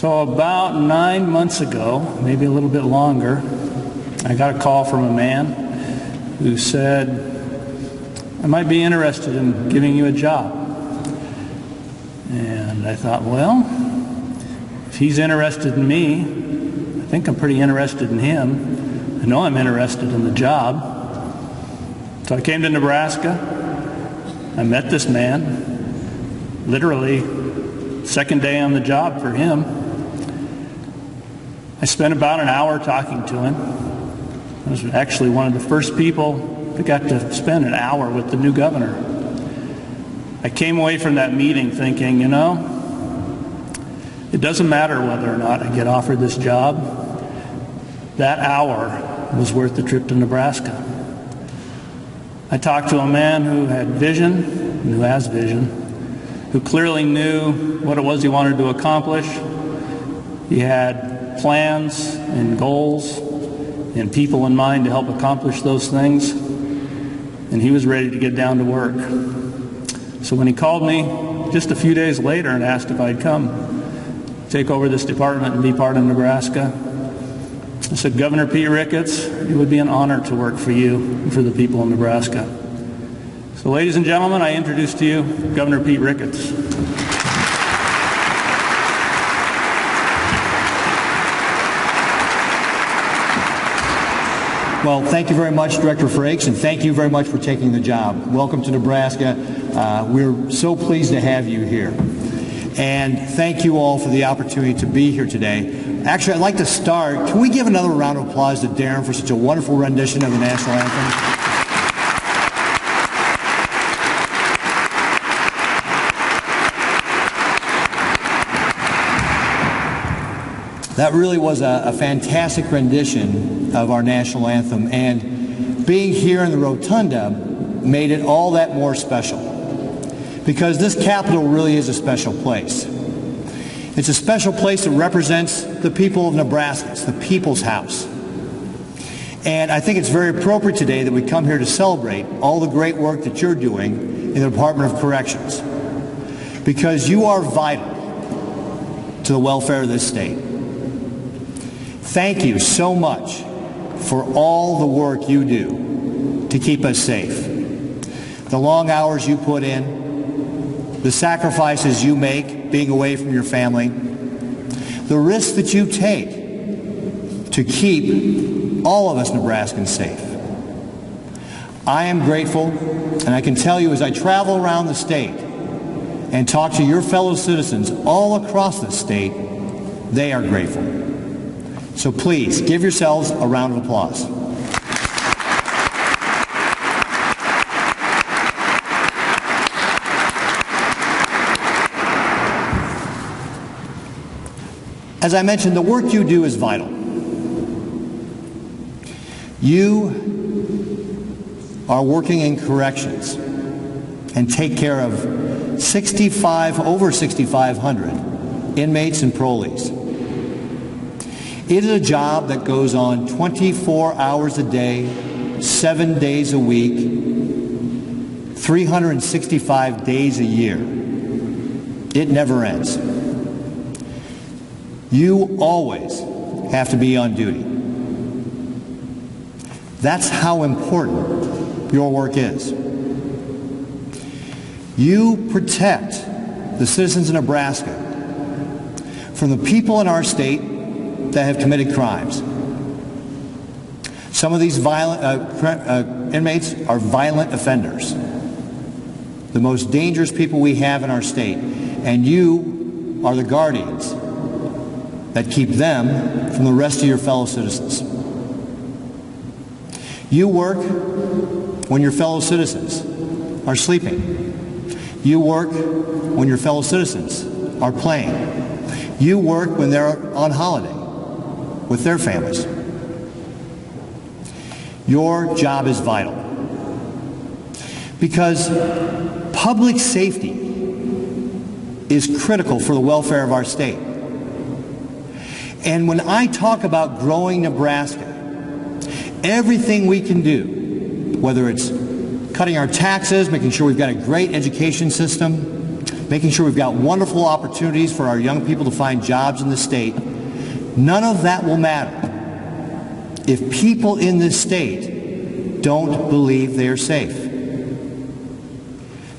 So about 9 months ago, maybe a little bit longer, I got a call from a man who said, I might be interested in giving you a job. And I thought, well, if he's interested in me, I think I'm pretty interested in him. I know I'm interested in the job. So I came to Nebraska. I met this man, literally second day on the job for him. I spent about an hour talking to him. I was actually one of the first people that got to spend an hour with the new governor. I came away from that meeting thinking, you know, it doesn't matter whether or not I get offered this job. That hour was worth the trip to Nebraska. I talked to a man who had vision, and who has vision, who clearly knew what it was he wanted to accomplish. He had plans and goals and people in mind to help accomplish those things, and he was ready to get down to work. So when he called me just a few days later and asked if I'd come take over this department and be part of Nebraska, I said, Governor Pete Ricketts, it would be an honor to work for you and for the people of Nebraska. So ladies and gentlemen, I introduce to you Governor Pete Ricketts. Well, thank you very much, Director Frakes, and thank you very much for taking the job. Welcome to Nebraska. We're so pleased to have you here. And thank you all for the opportunity to be here today. Actually, I'd like to start. Can we give another round of applause to Darren for such a wonderful rendition of the national anthem? That really was a fantastic rendition of our national anthem, and being here in the Rotunda made it all that more special, because this Capitol really is a special place. It's a special place that represents the people of Nebraska. It's the people's house. And I think it's very appropriate today that we come here to celebrate all the great work that you're doing in the Department of Corrections, because you are vital to the welfare of this state. Thank you so much for all the work you do to keep us safe. The long hours you put in, the sacrifices you make being away from your family, the risks that you take to keep all of us Nebraskans safe. I am grateful, and I can tell you as I travel around the state and talk to your fellow citizens all across the state, they are grateful. So please, give yourselves a round of applause. As I mentioned, the work you do is vital. You are working in corrections and take care of over 6,500 inmates and parolees. It is a job that goes on 24 hours a day, 7 days a week, 365 days a year. It never ends. You always have to be on duty. That's how important your work is. You protect the citizens of Nebraska from the people in our state that have committed crimes. Some of these inmates are violent offenders, the most dangerous people we have in our state, and you are the guardians that keep them from the rest of your fellow citizens. You work when your fellow citizens are sleeping. You work when your fellow citizens are playing. You work when they're on holiday with their families. Your job is vital, because public safety is critical for the welfare of our state. And when I talk about growing Nebraska, everything we can do, whether it's cutting our taxes, making sure we've got a great education system, making sure we've got wonderful opportunities for our young people to find jobs in the state. None of that will matter if people in this state don't believe they are safe.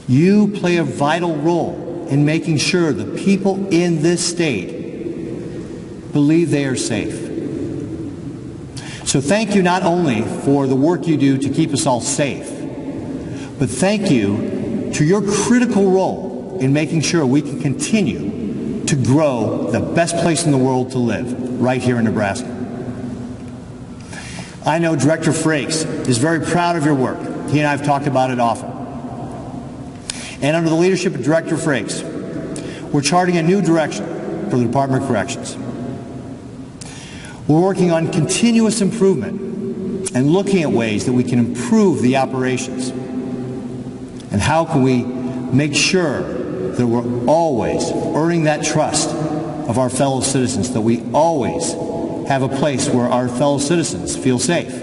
You play a vital role in making sure the people in this state believe they are safe. So thank you not only for the work you do to keep us all safe, but thank you to your critical role in making sure we can continue to grow the best place in the world to live right here in Nebraska. I know Director Frakes is very proud of your work. He and I have talked about it often. And under the leadership of Director Frakes, we're charting a new direction for the Department of Corrections. We're working on continuous improvement and looking at ways that we can improve the operations. And how can we make sure that we're always earning that trust of our fellow citizens, that we always have a place where our fellow citizens feel safe.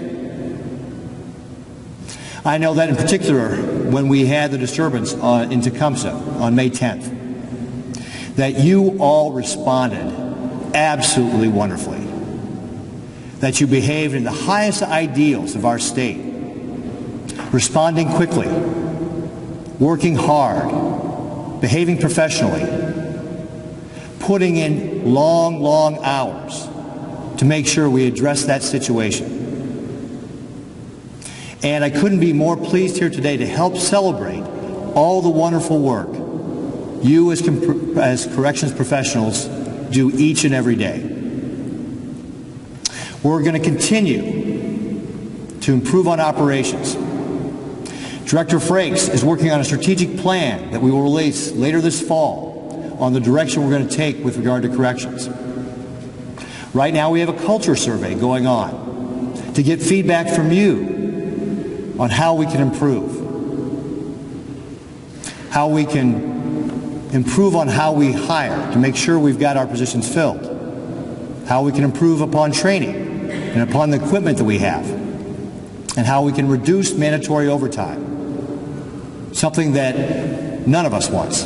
I know that in particular when we had the disturbance in Tecumseh on May 10th, that you all responded absolutely wonderfully, that you behaved in the highest ideals of our state, responding quickly, working hard, behaving professionally, putting in long hours to make sure we address that situation. And I couldn't be more pleased here today to help celebrate all the wonderful work you as corrections professionals do each and every day. We're going to continue to improve on operations. Director Frakes is working on a strategic plan that we will release later this fall on the direction we're going to take with regard to corrections. Right now we have a culture survey going on to get feedback from you on how we can improve. How we can improve on how we hire to make sure we've got our positions filled. How we can improve upon training and upon the equipment that we have. And how we can reduce mandatory overtime. Something that none of us wants.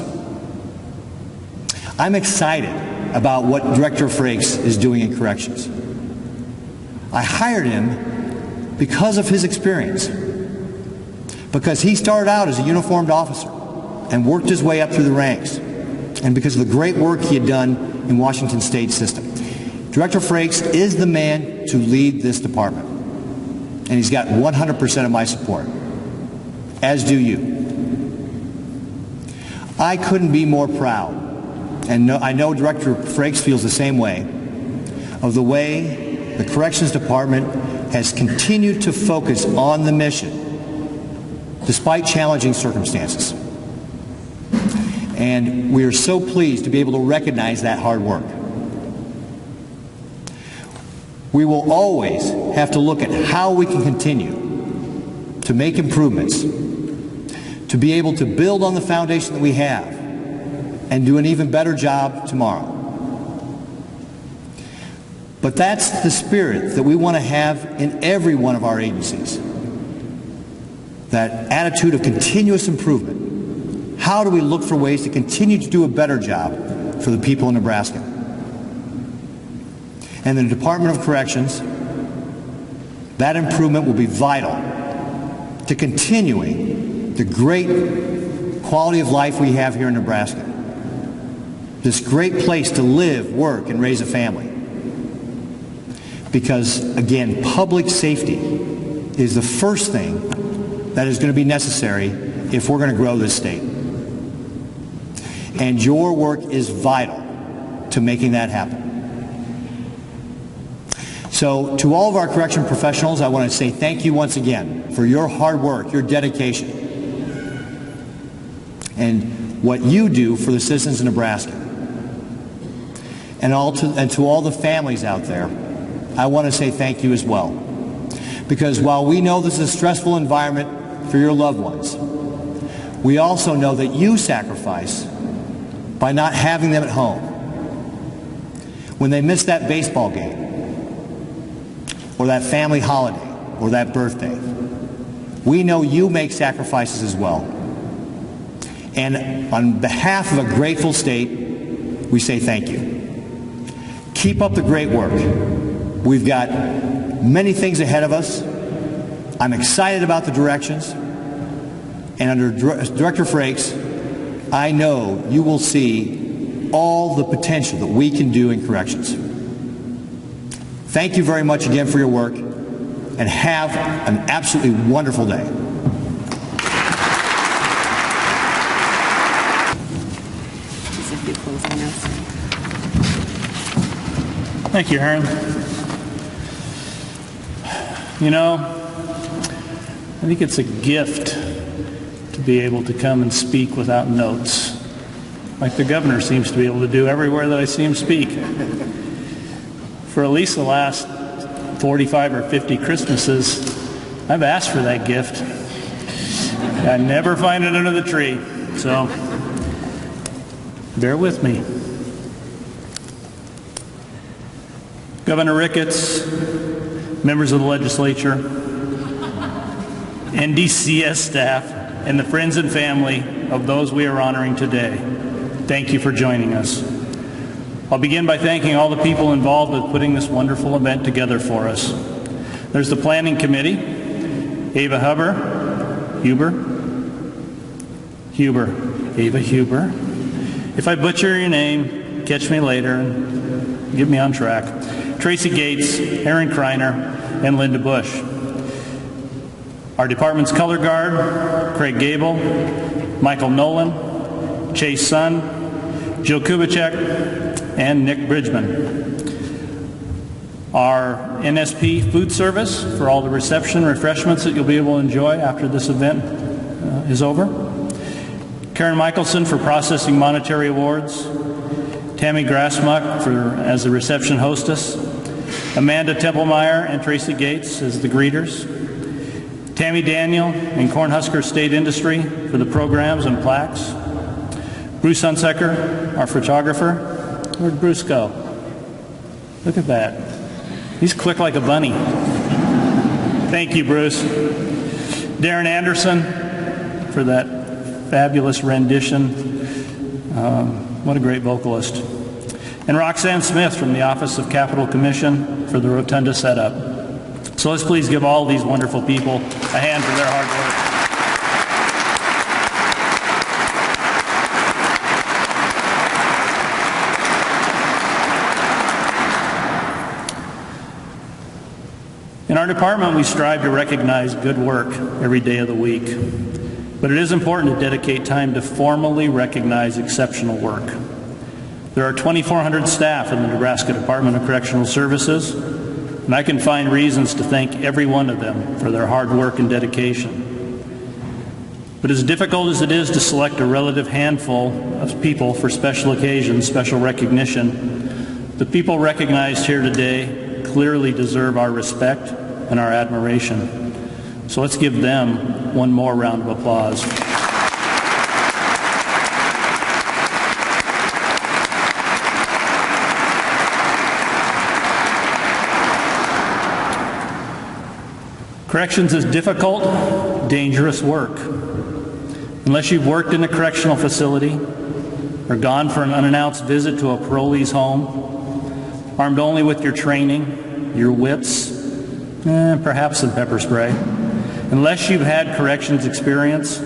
I'm excited about what Director Frakes is doing in corrections. I hired him because of his experience. Because he started out as a uniformed officer and worked his way up through the ranks. And because of the great work he had done in Washington State system. Director Frakes is the man to lead this department. And he's got 100% of my support. As do you. I couldn't be more proud, and I know Director Frakes feels the same way, of the way the Corrections Department has continued to focus on the mission despite challenging circumstances. And we are so pleased to be able to recognize that hard work. We will always have to look at how we can continue to make improvements, to be able to build on the foundation that we have and do an even better job tomorrow. But that's the spirit that we want to have in every one of our agencies. That attitude of continuous improvement. How do we look for ways to continue to do a better job for the people in Nebraska? And in the Department of Corrections, that improvement will be vital to continuing the great quality of life we have here in Nebraska. This great place to live, work, and raise a family. Because, again, public safety is the first thing that is going to be necessary if we're going to grow this state. And your work is vital to making that happen. So to all of our correction professionals, I want to say thank you once again for your hard work, your dedication, and what you do for the citizens of Nebraska. And to all the families out there, I want to say thank you as well. Because while we know this is a stressful environment for your loved ones, we also know that you sacrifice by not having them at home. When they miss that baseball game, or that family holiday, or that birthday, we know you make sacrifices as well. And on behalf of a grateful state, we say thank you. Keep up the great work. We've got many things ahead of us. I'm excited about the directions. And under Director Frakes, I know you will see all the potential that we can do in corrections. Thank you very much again for your work, and have an absolutely wonderful day. Thank you, Aaron. You know, I think it's a gift to be able to come and speak without notes, like the governor seems to be able to do everywhere that I see him speak. For at least the last 45 or 50 Christmases, I've asked for that gift. I never find it under the tree, so bear with me. Governor Ricketts, members of the legislature, NDCS staff, and the friends and family of those we are honoring today, thank you for joining us. I'll begin by thanking all the people involved with putting this wonderful event together for us. There's the planning committee, Ava Huber. If I butcher your name, catch me later and get me on track. Tracy Gates, Aaron Kreiner, and Linda Bush. Our department's color guard, Craig Gable, Michael Nolan, Chase Sun, Jill Kubicek, and Nick Bridgman. Our NSP food service for all the reception refreshments that you'll be able to enjoy after this event is over. Karen Michelson for processing monetary awards. Tammy Grassmuck as the reception hostess. Amanda Templemeyer and Tracy Gates as the greeters. Tammy Daniel and Cornhusker State Industry for the programs and plaques. Bruce Hunsaker, our photographer. Where'd Bruce go? Look at that. He's quick like a bunny. Thank you, Bruce. Darren Anderson for that fabulous rendition. What a great vocalist. And Roxanne Smith from the Office of Capitol Commission for the Rotunda setup. So let's please give all these wonderful people a hand for their hard work. In our department, we strive to recognize good work every day of the week. But it is important to dedicate time to formally recognize exceptional work. There are 2,400 staff in the Nebraska Department of Correctional Services, and I can find reasons to thank every one of them for their hard work and dedication. But as difficult as it is to select a relative handful of people for special occasions, special recognition, the people recognized here today clearly deserve our respect and our admiration. So let's give them one more round of applause. Corrections is difficult, dangerous work. Unless you've worked in a correctional facility or gone for an unannounced visit to a parolee's home, armed only with your training, your wits, perhaps some pepper spray. Unless you've had corrections experience,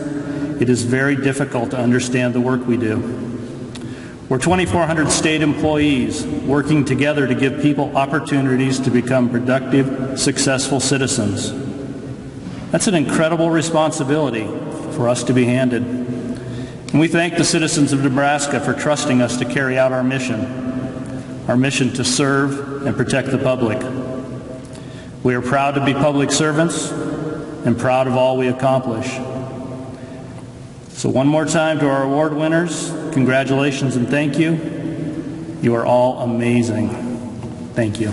it is very difficult to understand the work we do. We're 2,400 state employees working together to give people opportunities to become productive, successful citizens. That's an incredible responsibility for us to be handed. And we thank the citizens of Nebraska for trusting us to carry out our mission to serve and protect the public. We are proud to be public servants and proud of all we accomplish. So one more time to our award winners, congratulations and thank you. You are all amazing. Thank you.